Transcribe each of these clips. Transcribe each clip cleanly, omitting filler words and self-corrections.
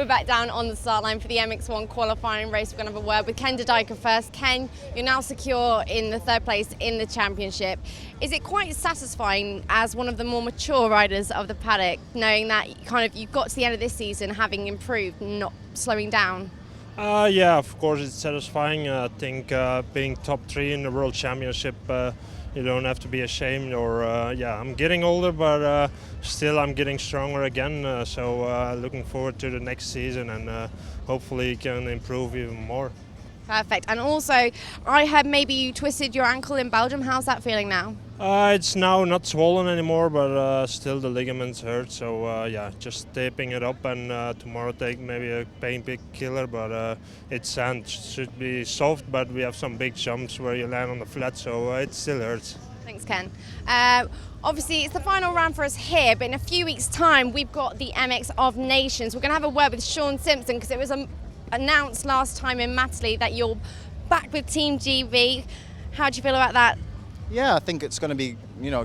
We're back down on the start line for the MX1 qualifying race. We're going to have a word with Ken Dodajka first. Ken, you're now secure in the third place in the championship. Is it quite satisfying as one of the more mature riders of the paddock, knowing that you got to the end of this season having improved, not slowing down? Yeah, of course it's satisfying. I think being top 3 in the World Championship, you don't have to be ashamed. I'm getting older, but still I'm getting stronger again. So looking forward to the next season and hopefully can improve even more. Perfect. And also, I heard maybe you twisted your ankle in Belgium. How's that feeling now? It's now not swollen anymore, but still the ligaments hurt. So just taping it up and tomorrow take maybe a pain killer. But it's sand, should be soft, but we have some big jumps where you land on the flat, so it still hurts. Thanks, Ken. Obviously, it's the final round for us here, but in a few weeks' time, we've got the MX of Nations. We're going to have a word with Shaun Simpson because it was announced last time in Matterley that you're back with Team GB. How do you feel about that? Yeah, I think it's going to be,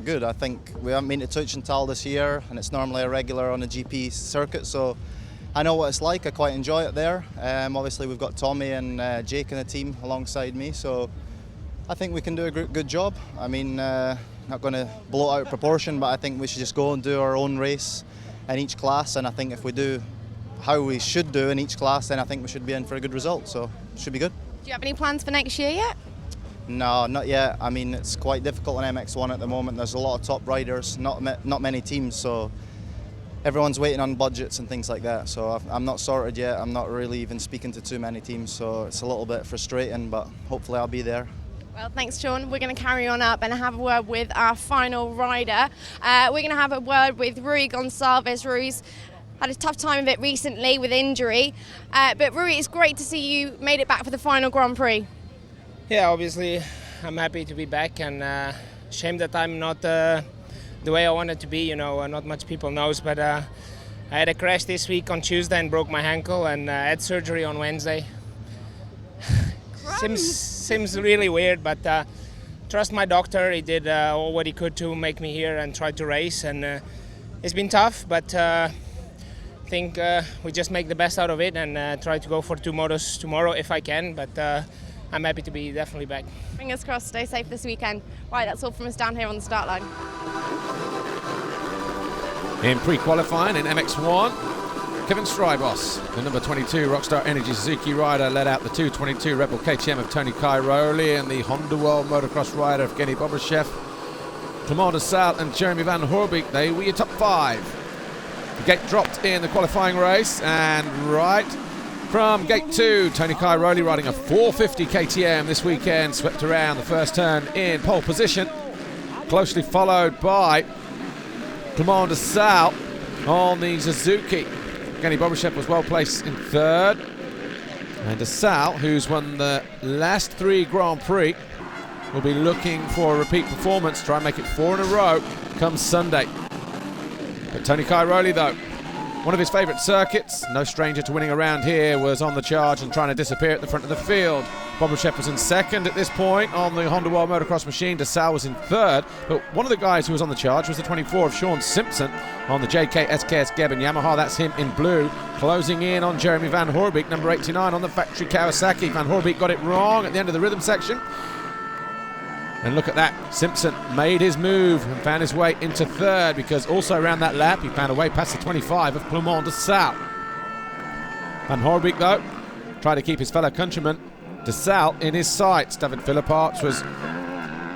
good. I think we haven't been to Tuchenthal this year, and it's normally a regular on the GP circuit, so I know what it's like. I quite enjoy it there. Obviously, we've got Tommy and Jake in the team alongside me, so I think we can do a good job. I mean, not going to blow it out of proportion, but I think we should just go and do our own race in each class, and I think if we do how we should do in each class, then I think we should be in for a good result, so it should be good. Do you have any plans for next year yet? No, not yet. I mean, it's quite difficult on MX1 at the moment. There's a lot of top riders, not many teams, so everyone's waiting on budgets and things like that. So I'm not sorted yet. I'm not really even speaking to too many teams, so it's a little bit frustrating, but hopefully I'll be there. Well, thanks, Shaun. We're going to carry on up and have a word with our final rider. We're going to have a word with Rui Gonçalves. Rui's had a tough time of it recently with injury, but Rui, it's great to see you made it back for the final Grand Prix. Yeah, obviously I'm happy to be back, and shame that I'm not the way I wanted to be. Not much people knows, but I had a crash this week on Tuesday and broke my ankle, and I had surgery on Wednesday. Seems really weird, but trust my doctor. He did all what he could to make me here and try to race, and it's been tough, but I think we just make the best out of it and try to go for 2 motos tomorrow if I can, but I'm happy to be definitely back. Fingers crossed, stay safe this weekend. Right, that's all from us down here on the start line. In pre-qualifying in MX1, Kevin Strybos, the number 22 Rockstar Energy Suzuki rider, led out the 222 Red Bull KTM of Tony Cairoli and the Honda World Motocross rider Evgeny Bobryshev. Clément de Sale and Jeremy Van Hoorbeek, they were your top 5. The gate dropped in the qualifying race, and right from gate 2, Tony Cairoli riding a 450 KTM this weekend, swept around the first turn in pole position, closely followed by Clément de Sale on the Suzuki. Evgeny Bobryshev was well placed in 3rd, and de Sale, who's won the last 3 Grand Prix, will be looking for a repeat performance, try and make it 4 in a row come Sunday. But Tony Cairoli, though, one of his favourite circuits, no stranger to winning around here, was on the charge and trying to disappear at the front of the field. Bobryshev was in 2nd at this point on the Honda World Motocross machine. de Sale was in 3rd, but one of the guys who was on the charge was the 24 of Shaun Simpson on the JK SKS Geben Yamaha. That's him in blue, closing in on Jeremy Van Hoorbeek, number 89 on the factory Kawasaki. Van Hoorbeek got it wrong at the end of the rhythm section. And look at that, Simpson made his move and found his way into 3rd, because also around that lap he found a way past the 25 of Clément de Sale. Van Hoorbeek, though, tried to keep his fellow countryman de Sale in his sights. David Philipparts was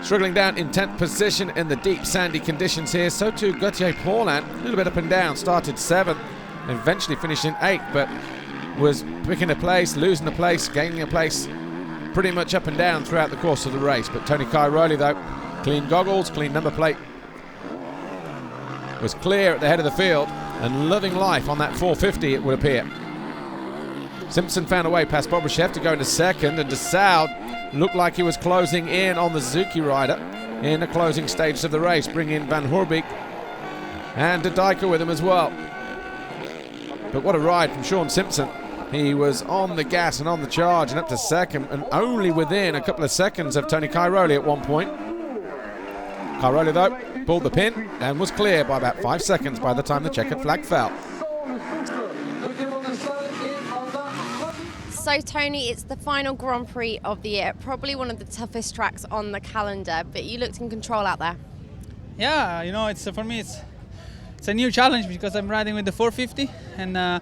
struggling down in 10th position in the deep sandy conditions here. So too Gauthier Paulin, a little bit up and down, started 7th, eventually finished in 8th, but was picking a place, losing a place, gaining a place, pretty much up and down throughout the course of the race. But Tony Cairoli, though, clean goggles, clean number plate, was clear at the head of the field and loving life on that 450, it would appear. Simpson found a way past Bobryshev to go into 2nd, and de Sale looked like he was closing in on the Suzuki rider in the closing stages of the race, bringing Van Hoorbeek and Dodajka with him as well. But what a ride from Shaun Simpson. He was on the gas and on the charge and up to 2nd, and only within a couple of seconds of Tony Cairoli at one point. Cairoli, though, pulled the pin and was clear by about 5 seconds by the time the checkered flag fell. So Tony, it's the final Grand Prix of the year, probably one of the toughest tracks on the calendar, but you looked in control out there. Yeah, you know, it's for me it's a new challenge because I'm riding with the 450, and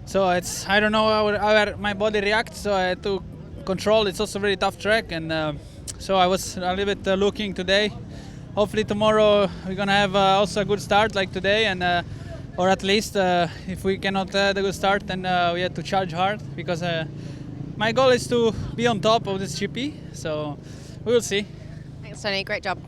so I don't know how my body reacts, so I had to control. It's also a very tough track, and so I was a little bit looking today. Hopefully tomorrow we're gonna have also a good start like today, and or at least if we cannot have a good start, then we have to charge hard, because my goal is to be on top of this GP. So we will see. Thanks, Tony. Great job.